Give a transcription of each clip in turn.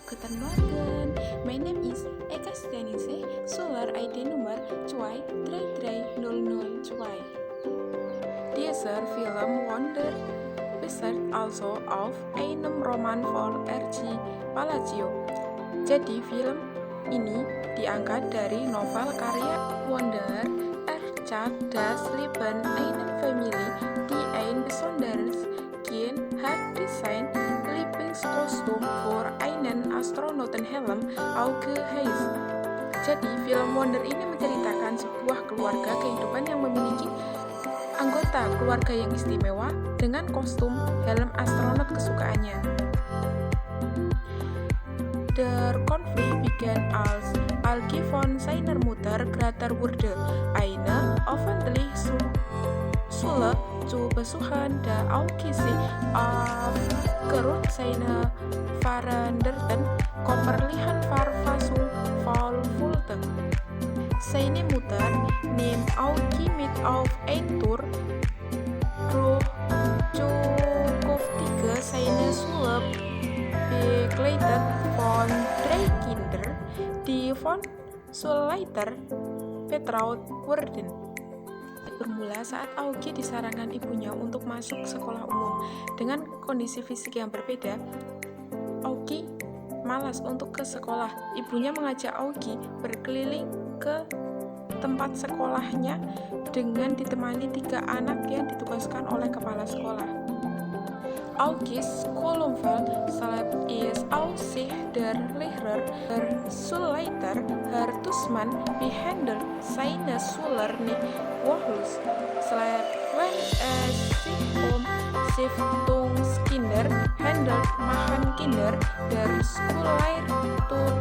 Guten Morgen, my name is Eka Stanise, Solar ID nummer 23300. Dieser Film Wonder basiert also auf einem Roman von R.G. Palacio. Jadi film ini diangkat dari novel karya Wonder Erzählt das Leben einer Familie, die ein besonderes Kind hat Design Lieblingskostüm für einen Astronautenhelm aufgeheizt. Jadi film Wonder ini menceritakan sebuah keluarga kehidupan yang memiliki anggota keluarga yang istimewa dengan kostum helm astronot kesukaannya. Der Konflikt begann als Alki von seiner Mutter Greta wurde eine öffentliche Schule zu besuchen, da Alki sich aufgrund seiner veränderten körperlichen Verfassung vollfühlte. Seine Mutter nimmt Alki mit auf eine Tour durch zukünftige seine Schule begleitet von 3 Kindern, die von Schulleiter betraut wurden. Bermula saat Aoki disarankan ibunya untuk masuk sekolah umum. Dengan kondisi fisik yang berbeda, Aoki malas untuk ke sekolah. Ibunya mengajak Aoki berkeliling ke tempat sekolahnya dengan ditemani 3 anak yang ditugaskan oleh kepala sekolah. August Schoolumfeld schreibt ist aus Sicht der Lehrer, der Schulleiter, Herr Tussmann, behandelt seine Schüler nicht wahllos. Wenn es sich Stiftungskinder handelt, machen Kinder der Schulleitung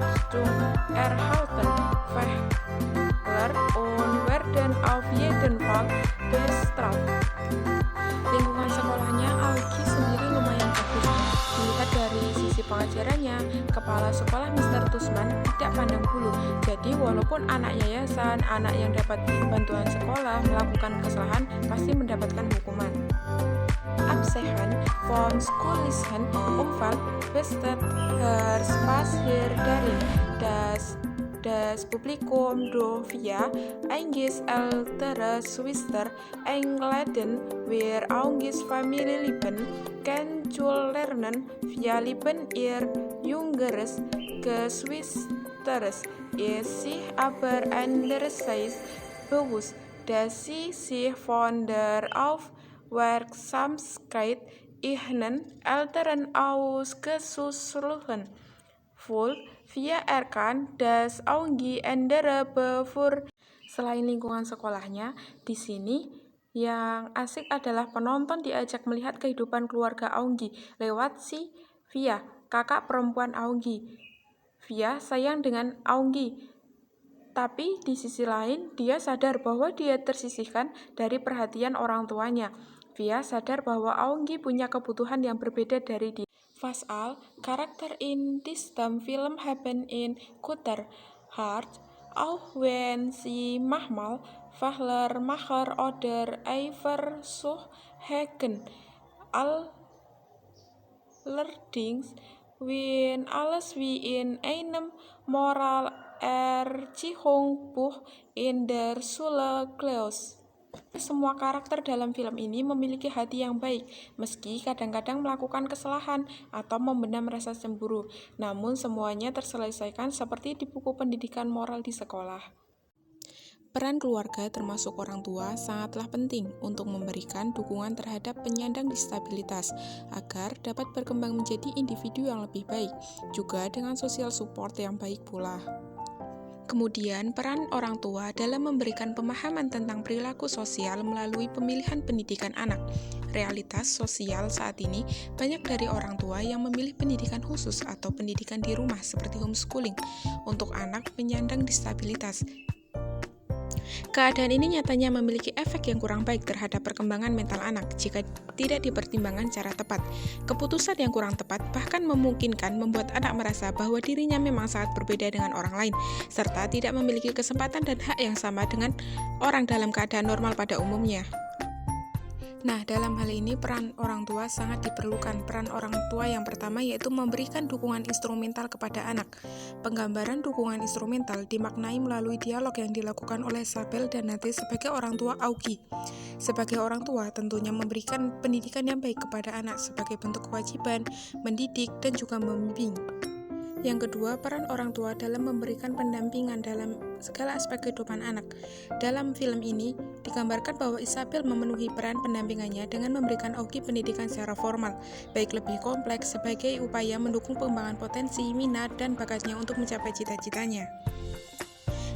erhalten Fehler und werden auf jeden Fall bestraft. Lingkungan sekolahnya Aoki sendiri lumayan bagus. Dilihat dari sisi pengajarannya, kepala sekolah Mr. Tussman tidak pandang bulu. Jadi walaupun anak yayasan, anak yang dapat bantuan sekolah melakukan kesalahan pasti mendapatkan hukuman. Absehen von schulischen Umfeld besteht der Spaß hier darin, dass das Publikum durch via August ältere Schwester eingeladen wird, August Familie lieben, kennenzulernen, via lieben ihr jüngeres Geschwisteres, ist sich aber andererseits bewusst, dass sie sich von der Aufmerksamkeit ihnen älteren ausgeschlossen fühlt. Via erkan das Augie andere bevor. Selain lingkungan sekolahnya, di sini yang asik adalah penonton diajak melihat kehidupan keluarga Aogi lewat si Via, kakak perempuan Aogi. Via sayang dengan Aogi, tapi di sisi lain dia sadar bahwa dia tersisihkan dari perhatian orang tuanya. Via sadar bahwa Aogi punya kebutuhan yang berbeda dari dia. Fast all Charakter in diesem Film haben in guter Art, auch wenn sie manchmal Fehler machen oder Eifersucht hegen. Allerdings, wenn alles wie in einem Moralerziehungsbuch in der Schule läuft. Semua karakter dalam film ini memiliki hati yang baik, meski kadang-kadang melakukan kesalahan atau memendam rasa cemburu. Namun semuanya terselesaikan seperti di buku pendidikan moral di sekolah. Peran keluarga termasuk orang tua sangatlah penting untuk memberikan dukungan terhadap penyandang disabilitas agar dapat berkembang menjadi individu yang lebih baik, juga dengan social support yang baik pula. Kemudian, peran orang tua dalam memberikan pemahaman tentang perilaku sosial melalui pemilihan pendidikan anak. Realitas sosial saat ini, banyak dari orang tua yang memilih pendidikan khusus atau pendidikan di rumah seperti homeschooling untuk anak penyandang disabilitas. Keadaan ini nyatanya memiliki efek yang kurang baik terhadap perkembangan mental anak jika tidak dipertimbangkan secara tepat. Keputusan yang kurang tepat bahkan memungkinkan membuat anak merasa bahwa dirinya memang sangat berbeda dengan orang lain, serta tidak memiliki kesempatan dan hak yang sama dengan orang dalam keadaan normal pada umumnya. Nah, dalam hal ini peran orang tua sangat diperlukan. Peran orang tua yang pertama yaitu memberikan dukungan instrumental kepada anak. Penggambaran dukungan instrumental dimaknai melalui dialog yang dilakukan oleh Isabel dan Nate sebagai orang tua Aoki. Sebagai orang tua, tentunya memberikan pendidikan yang baik kepada anak sebagai bentuk kewajiban, mendidik, dan juga membimbing. Yang kedua, peran orang tua dalam memberikan pendampingan dalam segala aspek kehidupan anak. Dalam film ini, digambarkan bahwa Isabel memenuhi peran pendampingannya dengan memberikan Aoki pendidikan secara formal, baik lebih kompleks sebagai upaya mendukung pengembangan potensi, minat, dan bakatnya untuk mencapai cita-citanya.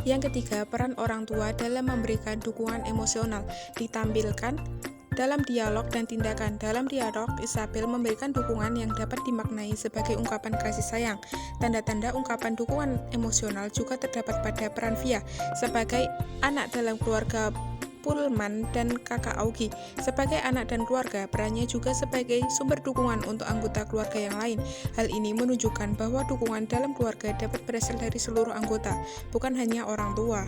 Yang ketiga, peran orang tua dalam memberikan dukungan emosional ditampilkan dalam dialog dan tindakan. Dalam dialog, Isabel memberikan dukungan yang dapat dimaknai sebagai ungkapan kasih sayang. Tanda-tanda ungkapan dukungan emosional juga terdapat pada peran Via sebagai anak dalam keluarga Pullman dan kakak Aoki. Sebagai anak dan keluarga, perannya juga sebagai sumber dukungan untuk anggota keluarga yang lain. Hal ini menunjukkan bahwa dukungan dalam keluarga dapat berasal dari seluruh anggota, bukan hanya orang tua.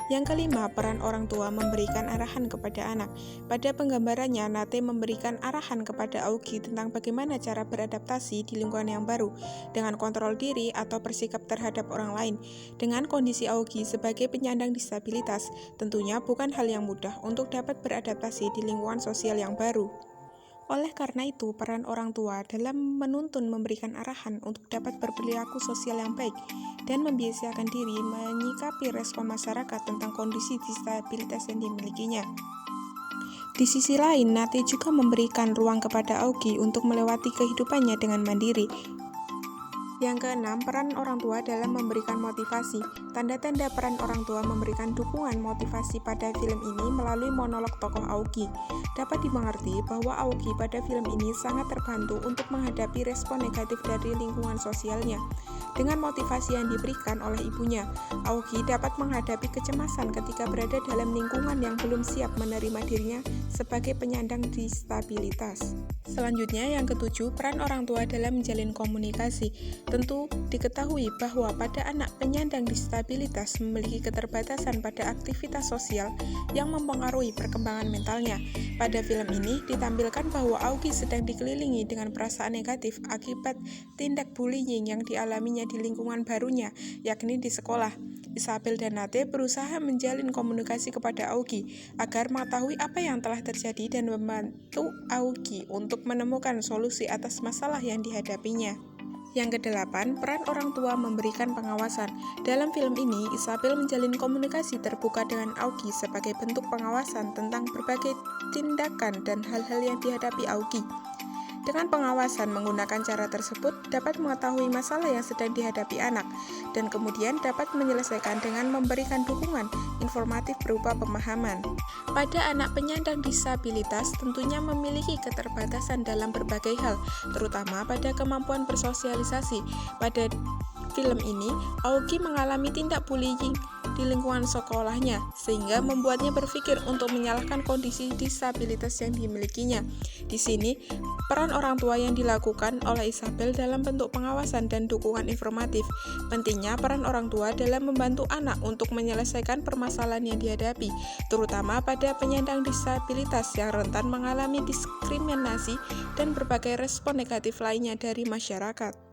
Yang kelima, peran orang tua memberikan arahan kepada anak. Pada penggambarannya, Nate memberikan arahan kepada Aoki tentang bagaimana cara beradaptasi di lingkungan yang baru, dengan kontrol diri atau bersikap terhadap orang lain. Dengan kondisi Aoki sebagai penyandang disabilitas, tentunya bukan hal yang mudah untuk dapat beradaptasi di lingkungan sosial yang baru. Oleh karena itu, peran orang tua dalam menuntun memberikan arahan untuk dapat berperilaku sosial yang baik dan membiasakan diri menyikapi respon masyarakat tentang kondisi disabilitas yang dimilikinya. Di sisi lain, Nate juga memberikan ruang kepada Aoki untuk melewati kehidupannya dengan mandiri. Yang keenam, peran orang tua dalam memberikan motivasi. Tanda-tanda peran orang tua memberikan dukungan motivasi pada film ini melalui monolog tokoh Aoki. Dapat dimengerti bahwa Aoki pada film ini sangat terbantu untuk menghadapi respon negatif dari lingkungan sosialnya. Dengan motivasi yang diberikan oleh ibunya, Aoki dapat menghadapi kecemasan ketika berada dalam lingkungan yang belum siap menerima dirinya sebagai penyandang disabilitas. Selanjutnya, yang ketujuh, peran orang tua dalam menjalin komunikasi. Tentu diketahui bahwa pada anak penyandang disabilitas memiliki keterbatasan pada aktivitas sosial yang mempengaruhi perkembangan mentalnya. Pada film ini ditampilkan bahwa Aoki sedang dikelilingi dengan perasaan negatif akibat tindak bullying yang dialaminya di lingkungan barunya, yakni di sekolah. Isabel dan Nate berusaha menjalin komunikasi kepada Aoki agar mengetahui apa yang telah terjadi dan membantu Aoki untuk menemukan solusi atas masalah yang dihadapinya. Yang kedelapan, peran orang tua memberikan pengawasan. Dalam film ini, Isabel menjalin komunikasi terbuka dengan Aoki sebagai bentuk pengawasan tentang berbagai tindakan dan hal-hal yang dihadapi Aoki. Dengan pengawasan menggunakan cara tersebut dapat mengetahui masalah yang sedang dihadapi anak dan kemudian dapat menyelesaikan dengan memberikan dukungan informatif berupa pemahaman. Pada anak penyandang disabilitas tentunya memiliki keterbatasan dalam berbagai hal, terutama pada kemampuan bersosialisasi. Pada film ini, Aoki mengalami tindak bullying di lingkungan sekolahnya, sehingga membuatnya berpikir untuk menyalahkan kondisi disabilitas yang dimilikinya. Di sini, peran orang tua yang dilakukan oleh Isabel dalam bentuk pengawasan dan dukungan informatif. Pentingnya peran orang tua dalam membantu anak untuk menyelesaikan permasalahan yang dihadapi, terutama pada penyandang disabilitas yang rentan mengalami diskriminasi dan berbagai respon negatif lainnya dari masyarakat.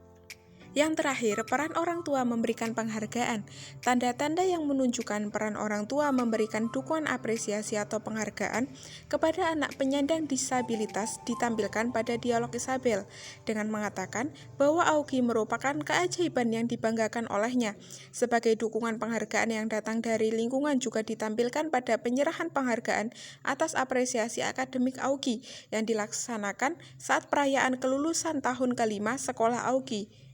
Yang terakhir, peran orang tua memberikan penghargaan. Tanda-tanda yang menunjukkan peran orang tua memberikan dukungan apresiasi atau penghargaan kepada anak penyandang disabilitas ditampilkan pada dialog Isabel dengan mengatakan bahwa Aoki merupakan keajaiban yang dibanggakan olehnya. Sebagai dukungan penghargaan yang datang dari lingkungan juga ditampilkan pada penyerahan penghargaan atas apresiasi akademik Aoki yang dilaksanakan saat perayaan kelulusan tahun kelima sekolah Aoki.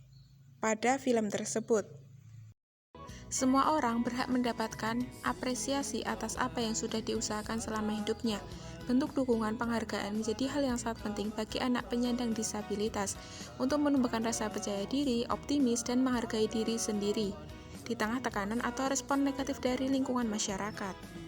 Pada film tersebut, semua orang berhak mendapatkan apresiasi atas apa yang sudah diusahakan selama hidupnya. Bentuk dukungan penghargaan menjadi hal yang sangat penting bagi anak penyandang disabilitas untuk menumbuhkan rasa percaya diri, optimis, dan menghargai diri sendiri di tengah tekanan atau respon negatif dari lingkungan masyarakat.